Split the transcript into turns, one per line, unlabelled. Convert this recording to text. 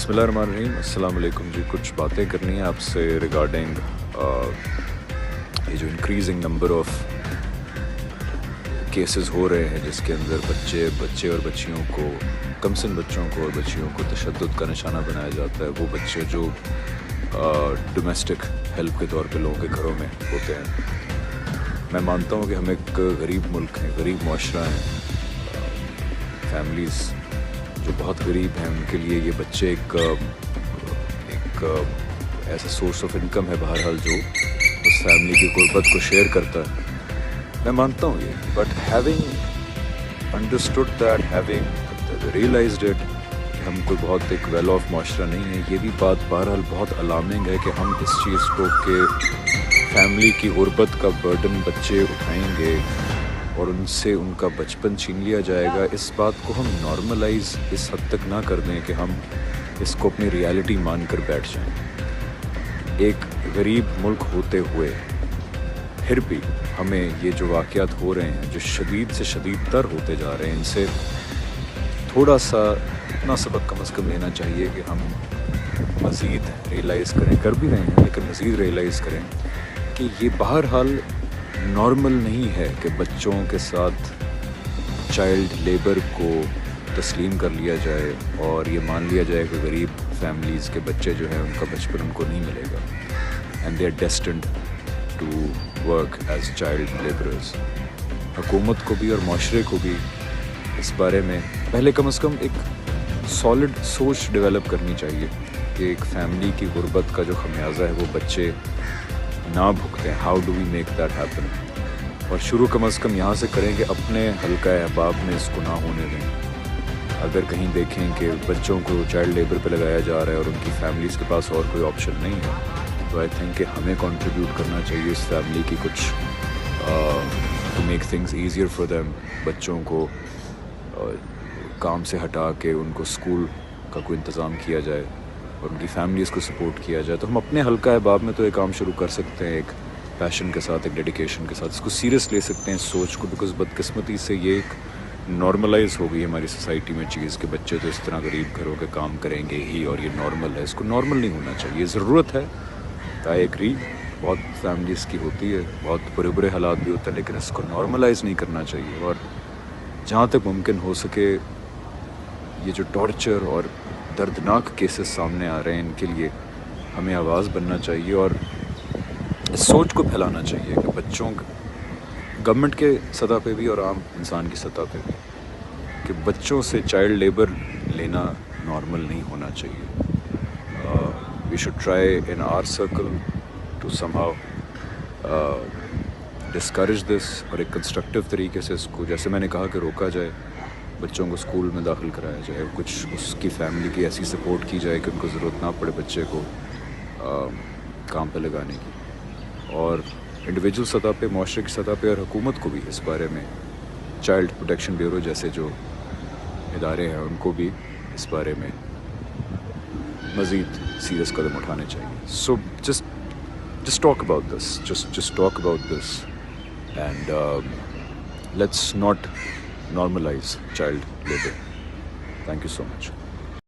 بسم اللہ الرحمن الرحیم. السلام علیکم جی. کچھ باتیں کرنی ہیں آپ سے ریگارڈنگ یہ جو انکریزنگ نمبر آف کیسز ہو رہے ہیں جس کے اندر بچے اور بچیوں کو کمسن بچوں کو اور بچیوں کو تشدد کا نشانہ بنایا جاتا ہے. وہ بچے جو ڈومیسٹک ہیلپ کے طور پہ لوگوں کے گھروں میں ہوتے ہیں. میں مانتا ہوں کہ ہم ایک غریب ملک ہیں, غریب معاشرہ ہیں. فیملیز جو بہت غریب ہیں ان کے لیے یہ بچے ایک ایسا سورس آف انکم ہے بہرحال جو اس فیملی کی غربت کو شیئر کرتا ہے. میں مانتا ہوں یہ, but having understood that, having realized it کہ ہم کوئی بہت ایک ویل آف معاشرہ نہیں ہے, یہ بھی بات بہرحال بہت الارمنگ ہے کہ ہم اس چیز کو کہ فیملی کی غربت کا برڈن بچے اٹھائیں گے اور ان سے ان کا بچپن چھین لیا جائے گا. اس بات کو ہم نارملائز اس حد تک نہ کر دیں کہ ہم اس کو اپنی ریالٹی مان کر بیٹھ جائیں. ایک غریب ملک ہوتے ہوئے پھر بھی ہمیں یہ جو واقعات ہو رہے ہیں جو شدید سے شدید تر ہوتے جا رہے ہیں, ان سے تھوڑا سا اتنا سبق کم از کم لینا چاہیے کہ ہم مزید ریئلائز کریں, کر بھی رہے ہیں لیکن مزید ریئلائز کریں کہ یہ بہرحال نارمل نہیں ہے کہ بچوں کے ساتھ چائلڈ لیبر کو تسلیم کر لیا جائے اور یہ مان لیا جائے کہ غریب فیملیز کے بچے جو ہیں ان کا بچپن ان کو نہیں ملے گا, and they are destined to work as child labours. حکومت کو بھی اور معاشرے کو بھی اس بارے میں پہلے کم از کم ایک سالڈ سوچ ڈیولپ کرنی چاہیے کہ ایک فیملی کی غربت کا جو خمیازہ ہے وہ بچے نہ بھگتیں. How do we make that happen, اور شروع کم از کم یہاں سے کریں کہ اپنے حلقہ احباب میں اس کو نہ ہونے دیں. اگر کہیں دیکھیں کہ بچوں کو چائلڈ لیبر پہ لگایا جا رہا ہے اور ان کی فیملیز کے پاس اور کوئی آپشن نہیں ہے, تو آئی تھنک کہ ہمیں کنٹریبیوٹ کرنا چاہیے اس فیملی کی کچھ to make things easier for them. بچوں کو کام سے ہٹا کے ان کو اسکول کا کوئی انتظام کیا جائے اور ان کی فیملیز کو سپورٹ کیا جائے. تو ہم اپنے حلقہ احباب میں تو ایک کام شروع کر سکتے ہیں, ایک پیشن کے ساتھ, ایک ڈیڈیکیشن کے ساتھ اس کو سیریس لے سکتے ہیں اس سوچ کو, بیکاز بدقسمتی سے یہ ایک نارملائز ہو گئی ہماری سوسائٹی میں چیز کہ بچے تو اس طرح غریب گھروں کے کام کریں گے ہی اور یہ نارمل ہے. اس کو نارمل نہیں ہونا چاہیے. ضرورت ہے, آئی ایگری, بہت فیملیز کی ہوتی ہے, بہت برے حالات بھی ہوتے ہیں, لیکن اس کو نارملائز نہیں کرنا چاہیے. اور جہاں تک ممکن ہو سکے یہ جو ٹارچر اور دردناک کیسز سامنے آ رہے ہیں ان کے لیے ہمیں آواز بننا چاہیے اور اس سوچ کو پھیلانا چاہیے کہ بچوں گورنمنٹ کے سطح پہ بھی اور عام انسان کی سطح پہ بھی کہ بچوں سے چائلڈ لیبر لینا نارمل نہیں ہونا چاہیے. We should try in our circle to somehow discourage this, اور ایک کنسٹرکٹیو طریقے سے اس کو, جیسے میں نے کہا, کہ روکا جائے, بچوں کو اسکول میں داخل کرایا جائے, کچھ اس کی فیملی کی ایسی سپورٹ کی جائے کہ ان کو ضرورت نہ پڑے بچے کو کام پہ لگانے کی. اور انڈیویجول سطح پہ, معاشرے کی سطح پہ اور حکومت کو بھی اس بارے میں, چائلڈ پروٹیکشن بیورو جیسے جو ادارے ہیں ان کو بھی اس بارے میں مزید سیریس قدم اٹھانے چاہیے. سو just talk about this, just talk about this, and let's not normalize child labor. Thank you so much.